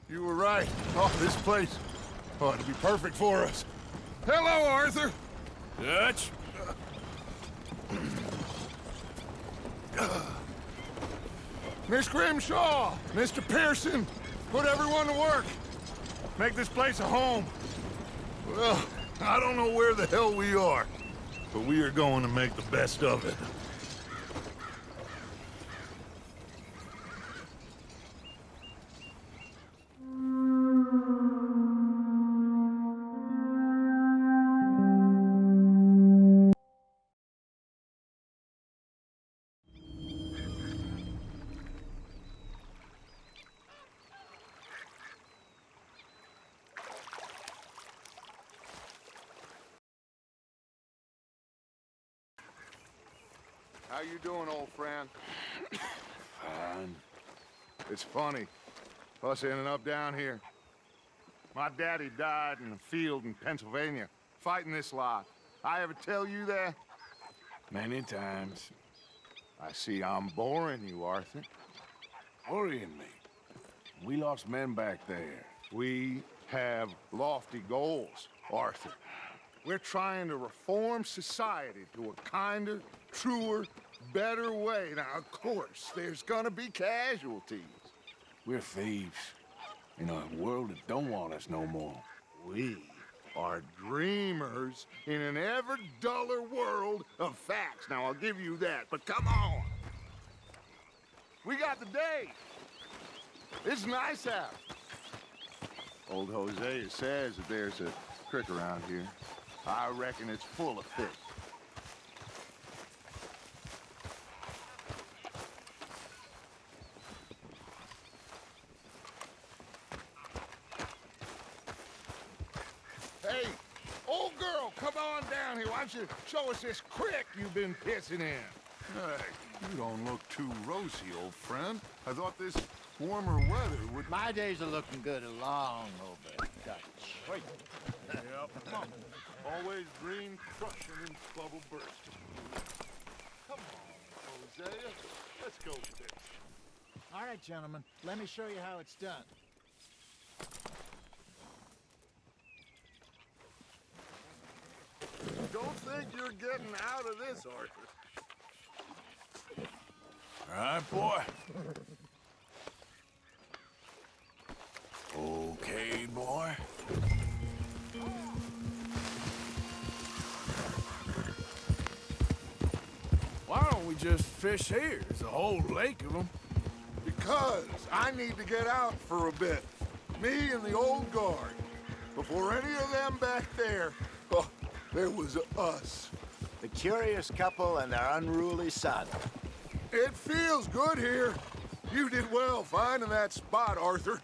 You were right. Oh, this place ought to be perfect for us. Hello, Arthur. Dutch? Miss Grimshaw, Mr. Pearson, put everyone to work. Make this place a home. Well, I don't know where the hell we are, but we are going to make the best of it. How you doing, old friend? Fine. It's funny, us ending up down here. My daddy died in a field in Pennsylvania, fighting this lot. I ever tell you that? Many times. I see I'm boring you, Arthur. Worrying me. We lost men back there. We have lofty goals, Arthur. We're trying to reform society to a kinder, truer, better way. Now, of course, there's gonna be casualties. We're thieves. In a world that don't want us no more. We are dreamers in an ever duller world of facts. Now, I'll give you that, but come on. We got the day. It's nice out. Old Hosea says that there's a creek around here. I reckon it's full of fish. Hey, old girl, come on down here. Why don't you show us this creek you've been pissing in? Hey, you don't look too rosy, old friend. I thought this warmer weather would... My days are looking good along over Dutch. Wait. Yep. Always green crushing and bubble bursting. Come on, Hosea. Let's go fish. All right, gentlemen, let me show you how it's done. Don't think you're getting out of this, Arthur. All right, boy. Okay, boy. Why don't we just fish here? There's a whole lake of them. Because I need to get out for a bit. Me and the old guard. Before any of them back there, oh, there was us. The curious couple and their unruly son. It feels good here. You did well finding that spot, Arthur.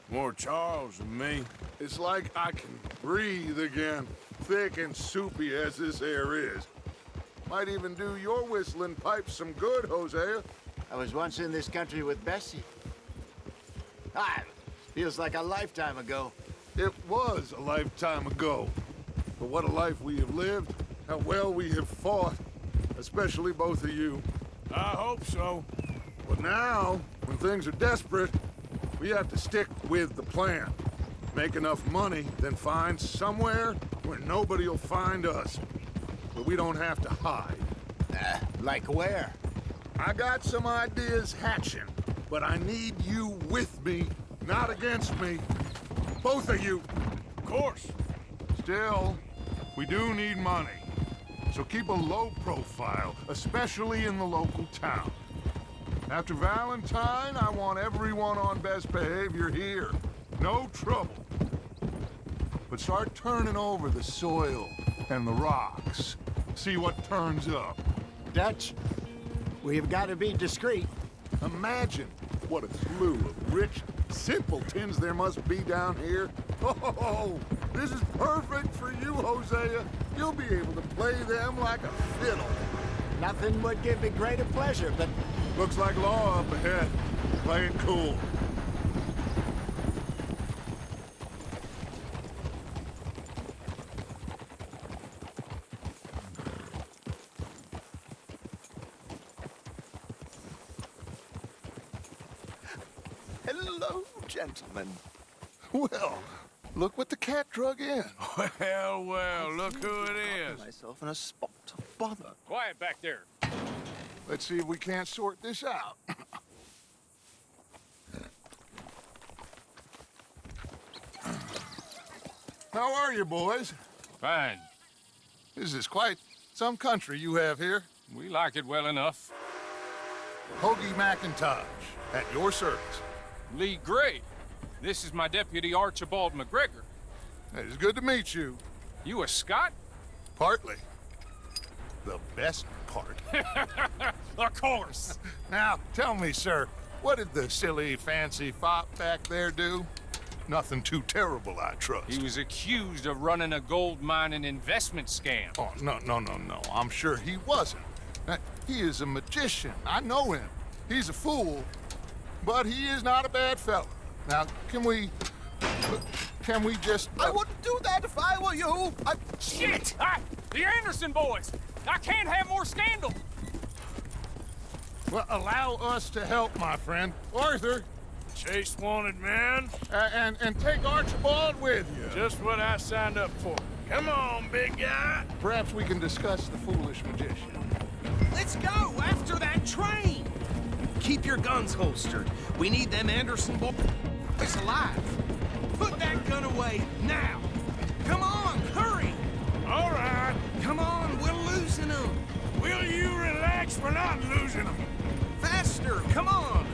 More Charles than me. It's like I can breathe again, thick and soupy as this air is. Might even do your whistling pipes some good, Hosea. I was once in this country with Bessie. Feels like a lifetime ago. It was a lifetime ago. But what a life we have lived, how well we have fought, especially both of you. I hope so. But now, when things are desperate, we have to stick with the plan. Make enough money, then find somewhere where nobody will find us. But we don't have to hide. Like where? I got some ideas hatching, but I need you with me, not against me. Both of you. Of course. Still, we do need money. So keep a low profile, especially in the local town. After Valentine, I want everyone on best behavior here. No trouble. But start turning over the soil and the rocks. See what turns up. Dutch, we've got to be discreet. Imagine what a slew of rich simpletons there must be down here. Oh, this is perfect for you, Hosea. You'll be able to play them like a fiddle. Nothing would give me greater pleasure, but... Looks like law up ahead. Play it cool. Hello, gentlemen. Well, look what the cat drug in. Well, well, look who it is. Myself in a spot of bother. Quiet back there. Let's see if we can't sort this out. How are you, boys? Fine. This is quite some country you have here. We like it well enough. Hoagie McIntosh, at your service. Lee Gray. This is my deputy Archibald McGregor. It is good to meet you. You a Scot? Partly. The best part. Of course. Now, tell me, sir, what did the silly, fancy fop back there do? Nothing too terrible, I trust. He was accused of running a gold mining investment scam. Oh, no. I'm sure he wasn't. He is a magician. I know him. He's a fool, but he is not a bad fellow. Now, can we just... I wouldn't do that if I were you. Shit! The Anderson boys! I can't have more scandal! Well, allow us to help, my friend. Arthur, Chase wanted man. and take Archibald with you. Just what I signed up for. Come on, big guy. Perhaps we can discuss the foolish magician. Let's go after that train! Keep your guns holstered. We need them Anderson boys alive. Put that gun away now! Come on, hurry! All right. Come on, we're losing them. Will you relax? We're not losing them. Faster, come on!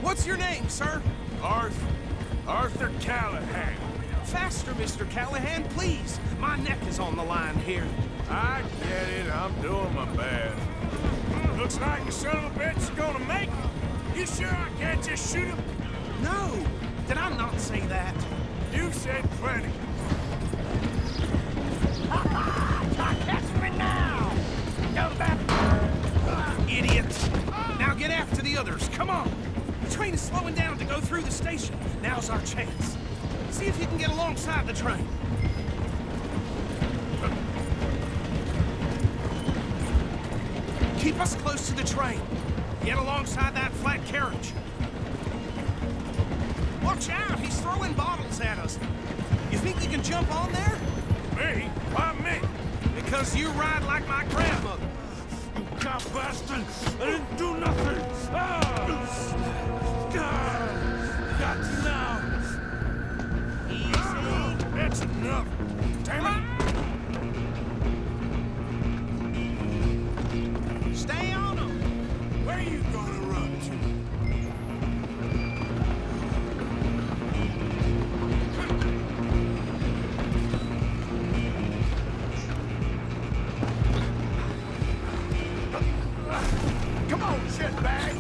What's your name, sir? Arthur Callahan. Faster, Mr. Callahan, please. My neck is on the line here. I get it. I'm doing my best. Looks like the son of a bitch is gonna make it. You sure I can't just shoot him? No, did I not say that? You said plenty. Catch me now! Idiot! Now get after the others, come on! The train is slowing down to go through the station. Now's our chance. See if you can get alongside the train. Keep us close to the train. Get alongside that flat carriage. Watch out, he's throwing bottles at us. You think you can jump on there? Me? Why me? Because you ride like my grandmother. You cop bastard! I didn't do nothing! Got you now! Easy. That's enough! Damn it! Stay on him. Where you gonna run to? Come on, shitbag!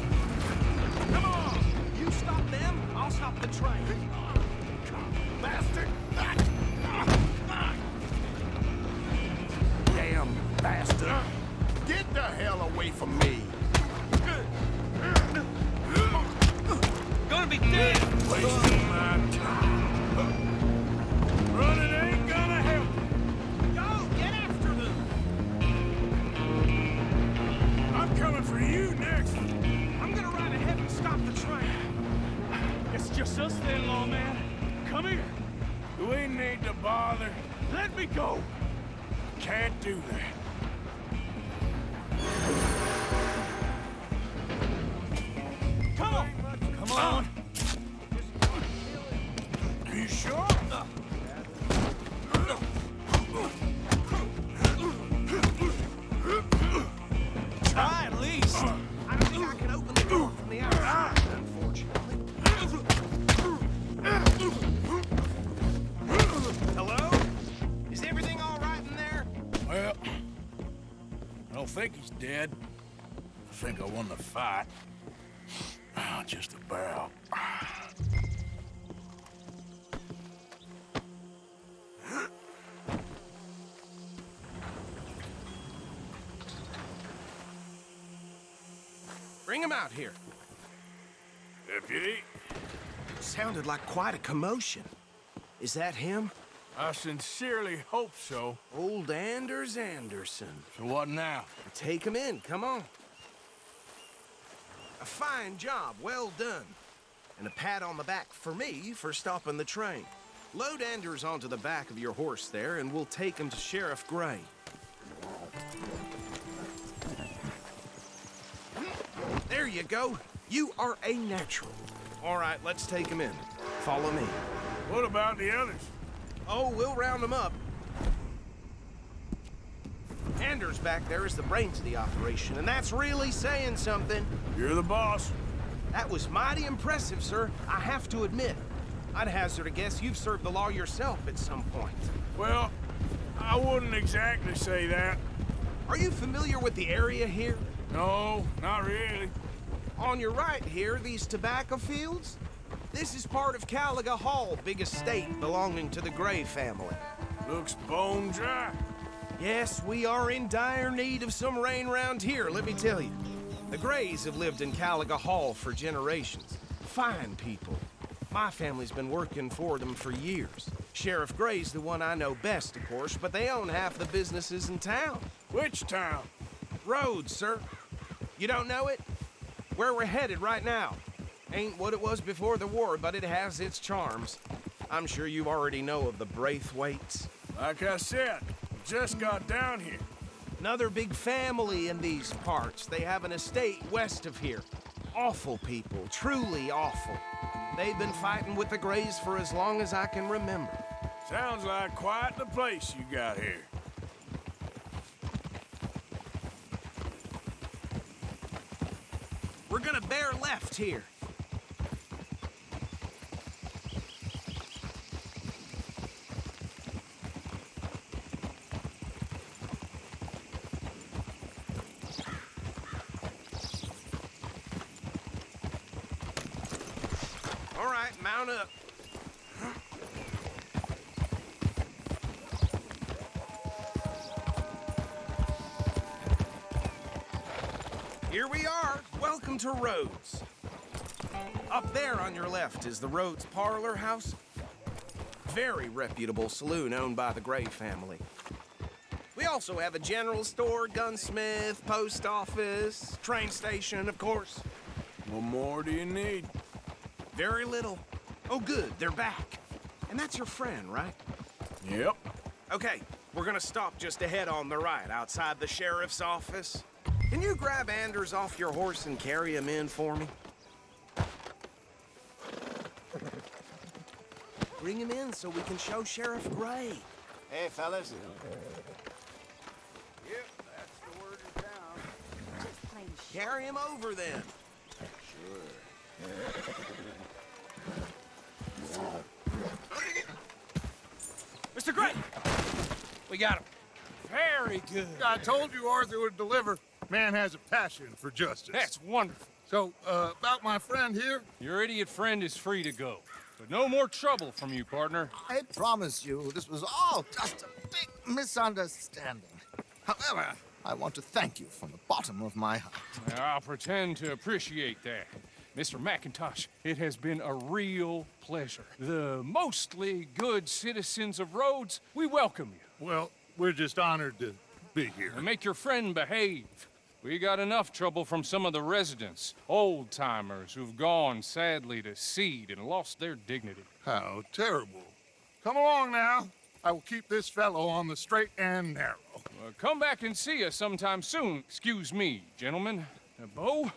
Come on. You stop them, I'll stop the train. Bastard! Damn bastard. Get the hell away from me! Gonna be dead. Wasting my time. Running ain't gonna help. Go, get after them. I'm coming for you next. I'm gonna ride ahead and stop the train. It's just us then, lawman. Come here. Do we need to bother? Let me go. Can't do that. Come on. Come on. Are you sure? Try at least. I don't think I can open the door from the outside, unfortunately. Hello? Is everything all right in there? Well, I don't think he's dead. I think I won the fight. Just about. Bring him out here. Deputy, Sounded like quite a commotion. Is that him? I sincerely hope so. Old Anders Anderson. So what now? Take him in, come on. A fine job, well done. And a pat on the back for me for stopping the train. Load Anders onto the back of your horse there, and we'll take him to Sheriff Gray. There you go. You are a natural. All right, let's take him in. Follow me. What about the others? Oh, we'll round them up. Anders back there is the brains of the operation, and that's really saying something. You're the boss. That was mighty impressive, sir. I have to admit. I'd hazard a guess you've served the law yourself at some point. Well, I wouldn't exactly say that. Are you familiar with the area here? No, not really. On your right here, these tobacco fields? This is part of Caliga Hall, big estate belonging to the Gray family. Looks bone dry. Yes, we are in dire need of some rain round here, let me tell you. The Grays have lived in Caliga Hall for generations. Fine people. My family's been working for them for years. Sheriff Gray's the one I know best, of course, but they own half the businesses in town. Which town? Rhodes, sir. You don't know it? Where we're headed right now. Ain't what it was before the war, but it has its charms. I'm sure you already know of the Braithwaites. Like I said, just got down here. Another big family in these parts. They have an estate west of here. Awful people, truly awful. They've been fighting with the Grays for as long as I can remember. Sounds like quite the place you got here. We're gonna bear left here. All right, mount up. Here we are. Welcome to Rhodes. Up there on your left is the Rhodes Parlor House. Very reputable saloon owned by the Gray family. We also have a general store, gunsmith, post office, train station, of course. What more do you need? Very little. Oh, good, they're back. And that's your friend, right? Yep. Okay, we're gonna stop just ahead on the right, outside the sheriff's office. Can you grab Anders off your horse and carry him in for me? Bring him in so we can show Sheriff Gray. Hey, fellas. Yep, that's the word in town. Carry him over then. Mr. Gray! We got him. Very good. I told you Arthur would deliver. Man has a passion for justice. That's wonderful. So, about my friend here? Your idiot friend is free to go. But no more trouble from you, partner. I promise you, this was all just a big misunderstanding. However, I want to thank you from the bottom of my heart. I'll pretend to appreciate that. Mr. McIntosh, it has been a real pleasure. The mostly good citizens of Rhodes, we welcome you. Well, we're just honored to be here. And make your friend behave. We got enough trouble from some of the residents, old-timers who've gone, sadly, to seed and lost their dignity. How terrible. Come along now. I will keep this fellow on the straight and narrow. Come back and see us sometime soon. Excuse me, gentlemen. Bo,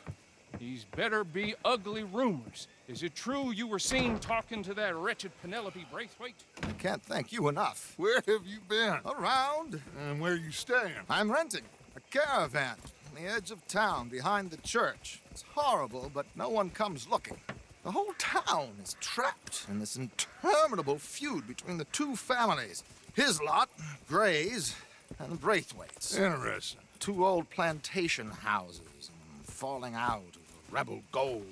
these better be ugly rumors. Is it true you were seen talking to that wretched Penelope Braithwaite? I can't thank you enough. Where have you been? Around, And where you staying? I'm renting a caravan on the edge of town behind the church. It's horrible, but no one comes looking. The whole town is trapped in this interminable feud between the two families. His lot, Gray's, and the Braithwaites. Interesting. Two old plantation houses, and falling out over rebel gold,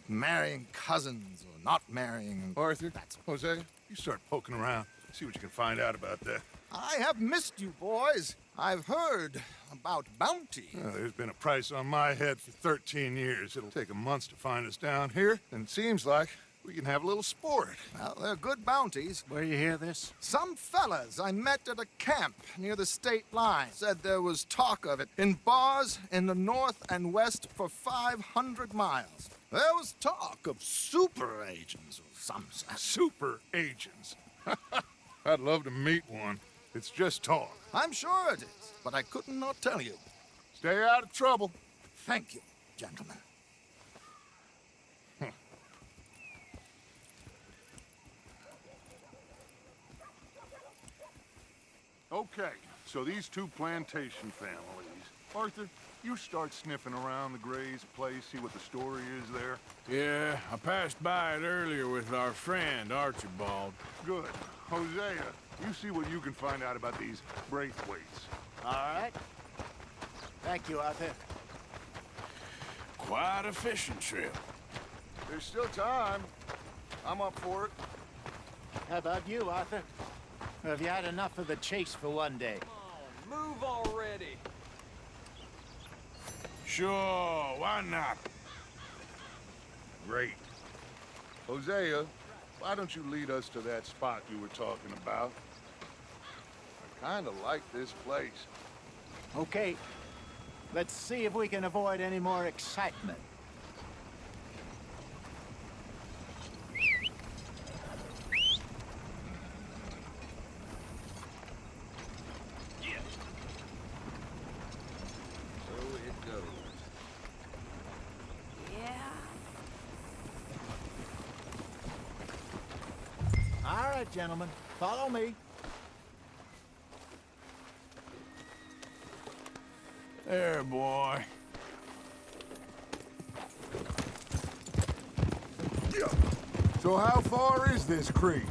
and marrying cousins or not marrying. Arthur, That's Hosea, you start poking around. See what you can find out about that. I have missed you, boys. I've heard about bounty. Well, there's been a price on my head for 13 years. It'll take a month to find us down here, and it seems like We can have a little sport. Well, they're good bounties. Where you hear this? Some fellas I met at a camp near the state line said there was talk of it in bars in the north and west for 500 miles. There was talk of super agents or some such. Super agents. I'd love to meet one. It's just talk. I'm sure it is, but I couldn't not tell you. Stay out of trouble. Thank you, gentlemen. Okay, so these two plantation families. Arthur, you start sniffing around the Gray's place, see what the story is there. Yeah, I passed by it earlier with our friend, Archibald. Good. Hosea, you see what you can find out about these Braithwaites. All right. Thank you, Arthur. Quite a fishing trip. There's still time. I'm up for it. How about you, Arthur? Or have you had enough of the chase for one day? Move already. Sure, why not? Great. Hosea, why don't you lead us to that spot you were talking about? I kinda like this place. Okay. Let's see if we can avoid any more excitement. All right, gentlemen, follow me. There, boy. So how far is this creek?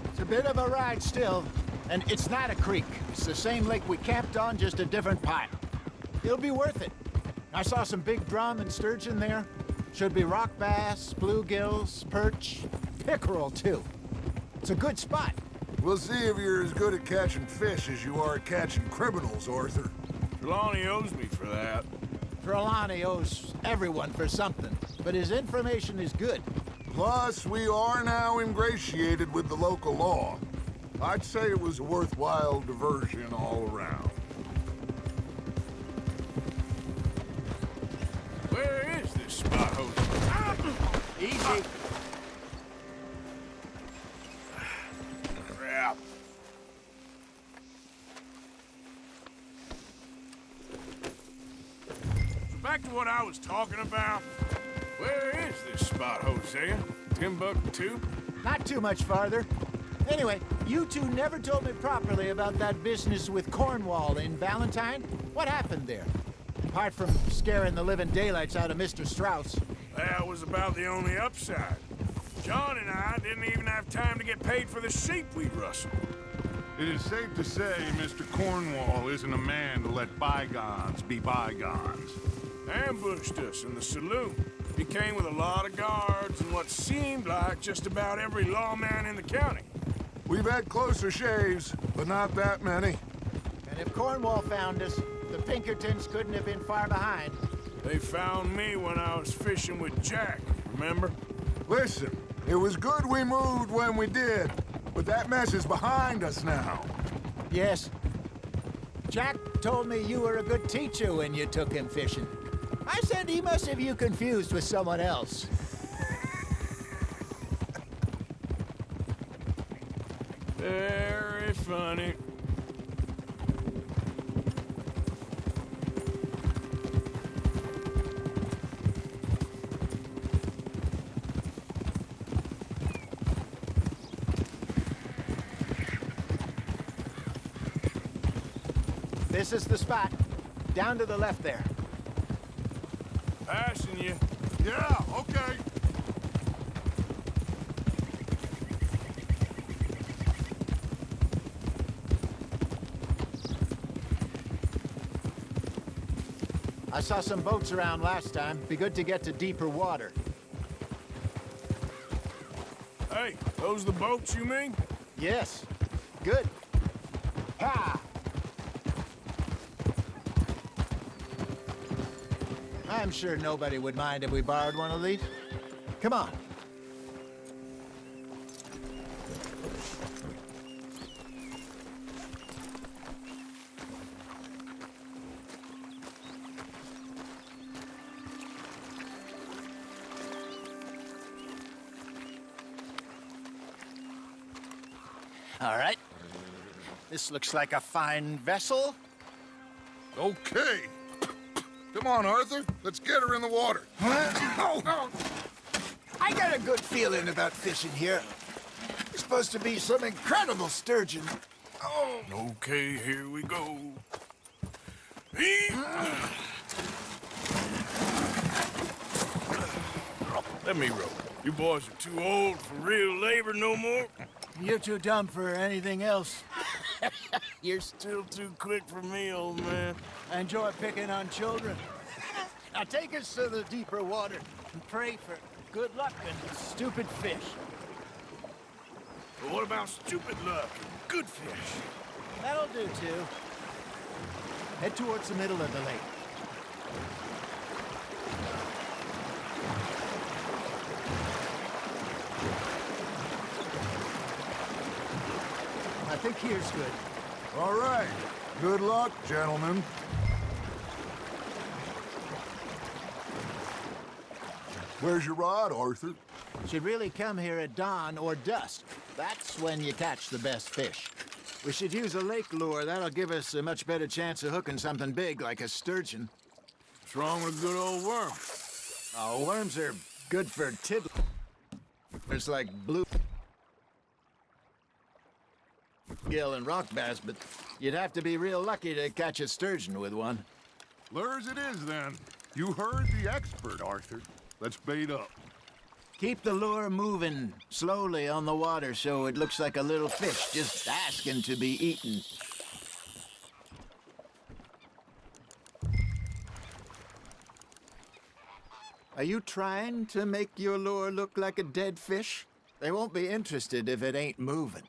It's a bit of a ride still, and it's not a creek. It's the same lake we camped on, just a different part. It'll be worth it. I saw some big drum and sturgeon there. Should be rock bass, bluegills, perch, pickerel, too. It's a good spot. We'll see if you're as good at catching fish as you are at catching criminals, Arthur. Trelawney owes me for that. Trelawney owes everyone for something, but his information is good. Plus, we are now ingratiated with the local law. I'd say it was a worthwhile diversion all around. Where is this spot, Hosea? Easy. Crap. So back to what I was talking about. Where is this spot, Hosea? Timbuktu? Not too much farther. Anyway, you two never told me properly about that business with Cornwall in Valentine. What happened there? Apart from scaring the living daylights out of Mr. Strauss. That was about the only upside. John and I didn't even have time to get paid for the sheep we rustled. It is safe to say Mr. Cornwall isn't a man to let bygones be bygones. Ambushed us in the saloon. He came with a lot of guards and what seemed like just about every lawman in the county. We've had closer shaves, but not that many. And if Cornwall found us, the Pinkertons couldn't have been far behind. They found me when I was fishing with Jack, remember? Listen, it was good we moved when we did, but that mess is behind us now. Yes. Jack told me you were a good teacher when you took him fishing. I said he must have you confused with someone else. Very funny. This is the spot. Down to the left there. Passing you. Yeah, okay. I saw some boats around last time. Be good to get to deeper water. Hey, those the boats you mean? Yes. Good. Ha! I'm sure nobody would mind if we borrowed one of these. Come on. All right. This looks like a fine vessel. Okay. Come on, Arthur. Let's get her in the water. Oh. I got a good feeling about fishing here. It's supposed to be some incredible sturgeon. Oh. Okay, here we go. Let me row. You boys are too old for real labor no more. You're too dumb for anything else. You're still too quick for me, old man. I enjoy picking on children. Now take us to the deeper water and pray for good luck and stupid fish. But what about stupid luck and good fish? That'll do, too. Head towards the middle of the lake. I think here's good. All right. Good luck, gentlemen. Where's your rod, Arthur? Should really come here at dawn or dusk. That's when you catch the best fish. We should use a lake lure. That'll give us a much better chance of hooking something big like a sturgeon. What's wrong with a good old worm? Oh, worms are good for tiddlers. It's like blue gill and rock bass, but you'd have to be real lucky to catch a sturgeon with one. Lures it is, then. You heard the expert, Arthur. Let's bait up. Keep the lure moving slowly on the water so it looks like a little fish just asking to be eaten. Are you trying to make your lure look like a dead fish? They won't be interested if it ain't moving.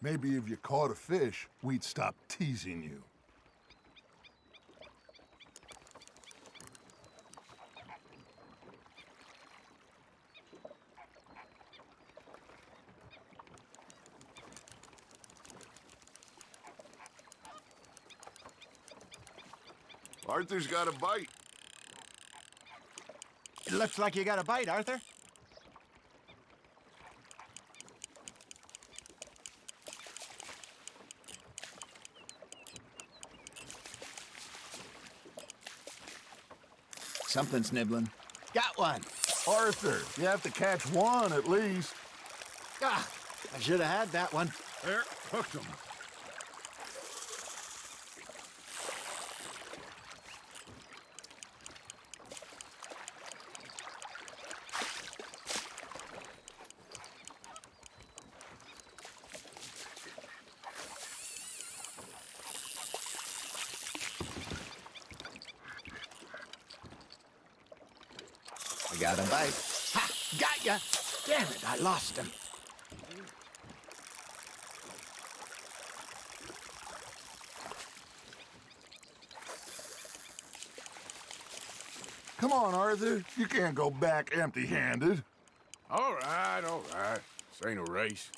Maybe if you caught a fish, we'd stop teasing you. Arthur's got a bite. It looks like you got a bite, Arthur. Something's nibbling. Got one. Arthur, you have to catch one at least. Ah, I should have had that one. There, hooked him. I got a bite. Ha! Got ya! Damn it, I lost him. Come on, Arthur. You can't go back empty-handed. All right, all right. This ain't a race.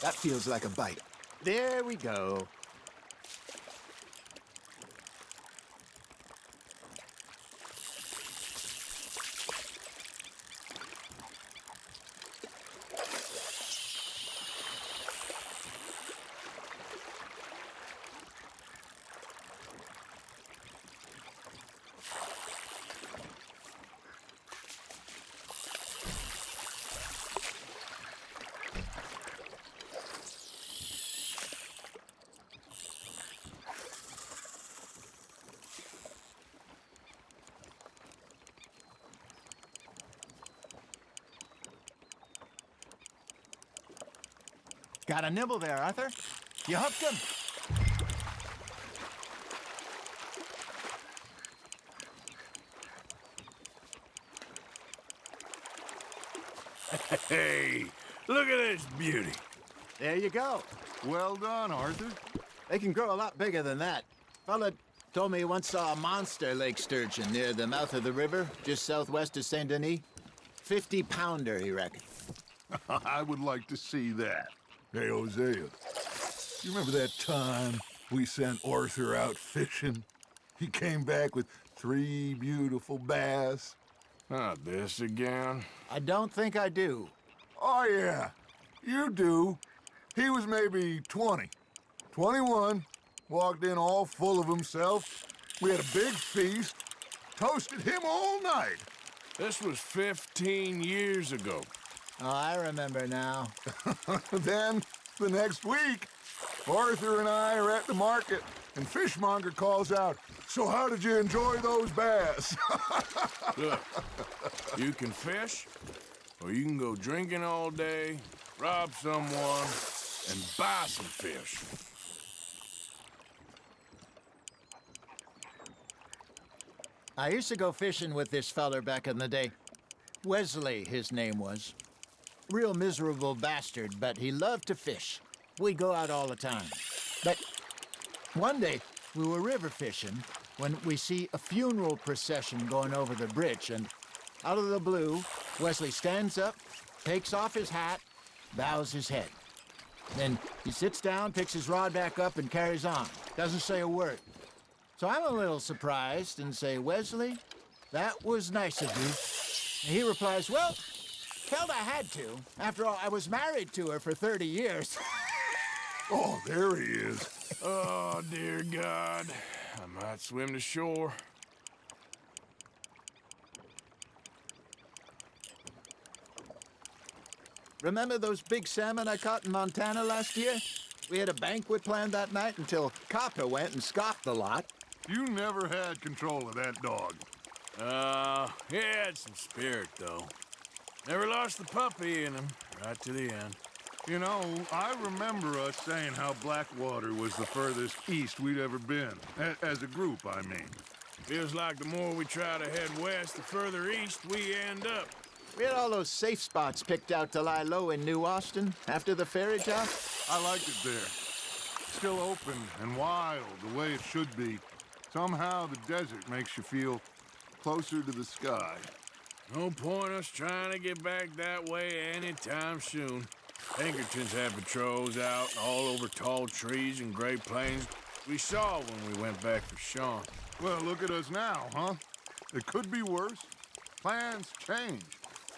That feels like a bite. There we go. Got a nibble there, Arthur. You hooked him. Hey, look at this beauty. There you go. Well done, Arthur. They can grow a lot bigger than that. Fella told me he once saw a monster lake sturgeon near the mouth of the river, just southwest of Saint Denis. 50-pounder, he reckoned. I would like to see that. Hey, Hosea, you remember that time we sent Arthur out fishing? He came back with 3 beautiful bass. Not this again. I don't think I do. Oh, yeah, you do. He was maybe 20, 21, walked in all full of himself. We had a big feast, toasted him all night. This was 15 years ago. Oh, I remember now. Then, the next week, Arthur and I are at the market, and Fishmonger calls out, "So how did you enjoy those bass?" Look, you can fish, or you can go drinking all day, rob someone, and buy some fish. I used to go fishing with this feller back in the day. Wesley, his name was. Real miserable bastard, but he loved to fish. We'd go out all the time. But one day, we were river fishing when we see a funeral procession going over the bridge, and out of the blue, Wesley stands up, takes off his hat, bows his head. Then he sits down, picks his rod back up, and carries on. Doesn't say a word. So I'm a little surprised and say, "Wesley, that was nice of you." And he replies, "Well, felt I had to. After all, I was married to her for 30 years. Oh, there he is. Oh, dear God. I might swim to shore. Remember those big salmon I caught in Montana last year? We had a banquet planned that night until Copper went and scoffed the lot. You never had control of that dog. He had some spirit, though. Never lost the puppy in him, right to the end. You know, I remember us saying how Blackwater was the furthest east we'd ever been. As a group, I mean. Feels like the more we try to head west, the further east we end up. We had all those safe spots picked out to lie low in New Austin after the ferry job. I liked it there. Still open and wild, the way it should be. Somehow the desert makes you feel closer to the sky. No point us trying to get back that way anytime soon. Pinkertons had patrols out all over tall trees and Great Plains. We saw when we went back for Sean. Well, look at us now, huh? It could be worse. Plans change.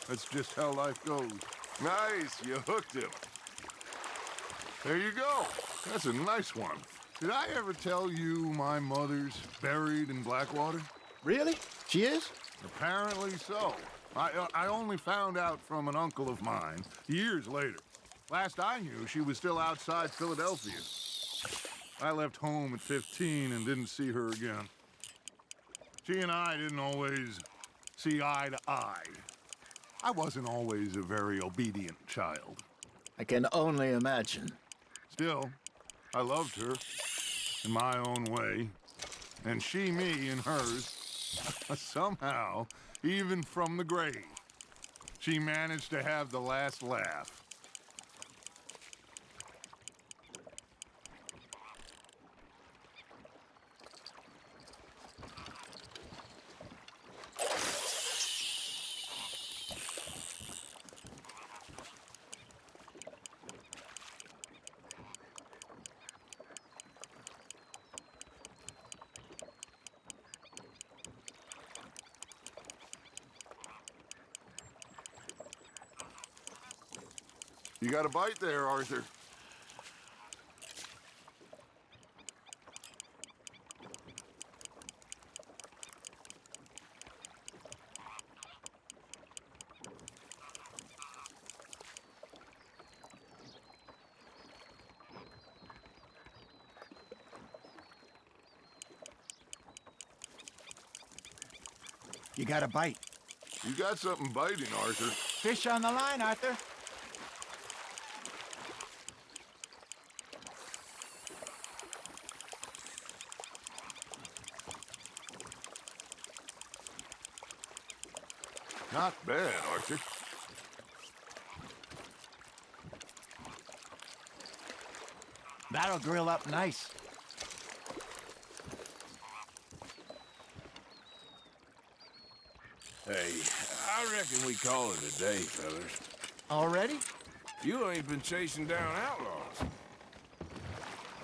That's just how life goes. Nice, you hooked him. There you go. That's a nice one. Did I ever tell you my mother's buried in Blackwater? Really? She is? Apparently so. I only found out from an uncle of mine years later. Last I knew, she was still outside Philadelphia. I left home at 15 and didn't see her again. She and I didn't always see eye to eye. I wasn't always a very obedient child. I can only imagine. Still, I loved her in my own way, and she me in hers. Somehow, even from the grave, she managed to have the last laugh. You got a bite there, Arthur. You got a bite. You got something biting, Arthur. Fish on the line, Arthur. Not bad, Arthur. That'll grill up nice. Hey, I reckon we call it a day, fellas. Already? You ain't been chasing down outlaws.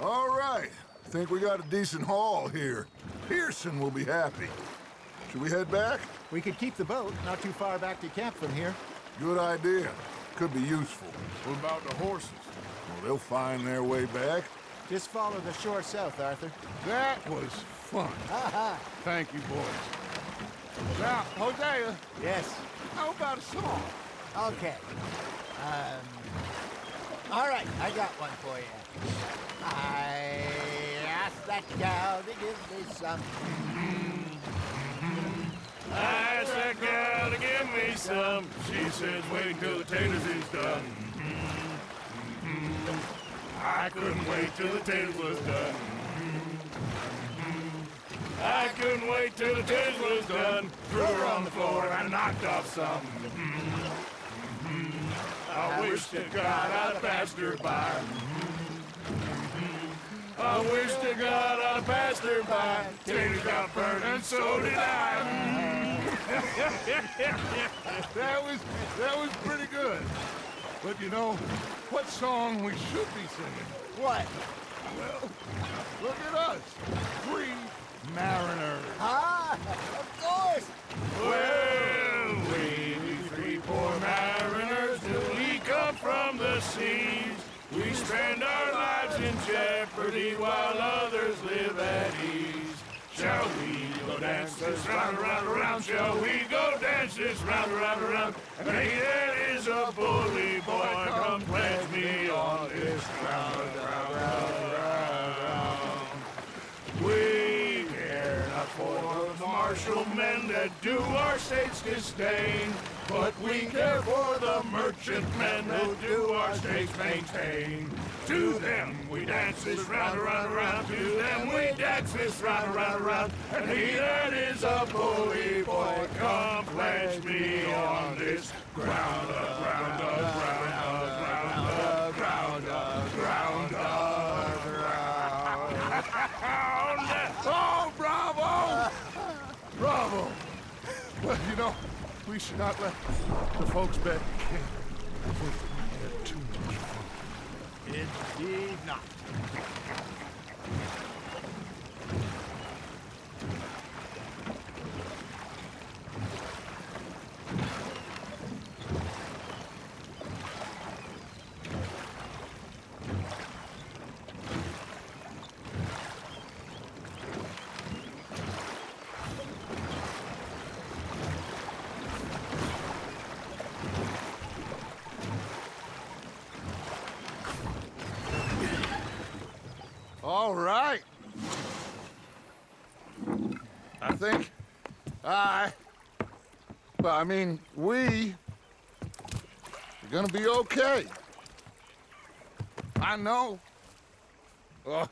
All right. Think we got a decent haul here. Pearson will be happy. Should we head back? We could keep the boat not too far back to camp from here. Good idea. Could be useful. What about the horses? Well, they'll find their way back. Just follow the shore south, Arthur. That was fun. Thank you, boys. Now, Hosea, Yes. how about a song? Okay. All right, I got one for you. I asked that gal to give me some. I asked that gal to give me some. She says wait till the taters is done. I couldn't wait till the taters was done. I couldn't wait till the taters was done. Threw her on the floor and I knocked off some. I wish to God I'd passed her by. I wish to God I'd passed her by. Taters got burned and so did I. That was pretty good. But you know, what song we should be singing? What? Well, look at us. Three mariners. Ah, of course. Well, we three poor mariners, newly come from the seas. We spend our lives in jeopardy while others live at ease. Shall we go dance this round, around, around? Shall we go dance this round, around, around? And he that is a bully boy, come pledge me on this round, round, round, round. We care not for the martial men that do our state's disdain, but we care for the merchant men who do our states maintain. To them we dance this round, around, around. To them we dance this round, around, around. And he that is a bully boy, come pledge me on this ground, ground, ground, ground, ground, ground, ground. Oh, bravo! Bravo! Well, you know, we should not let the folks back in camp think we had too much fun. Indeed not. All right. I think we are gonna be okay. I know. I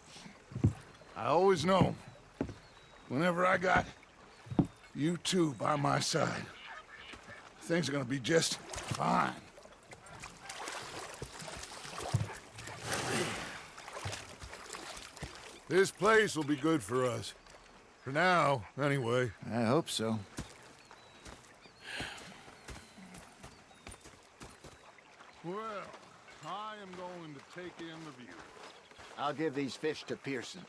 always know. Whenever I got you two by my side, things are gonna be just fine. This place will be good for us. For now, anyway. I hope so. Well, I am going to take in the view. I'll give these fish to Pearson.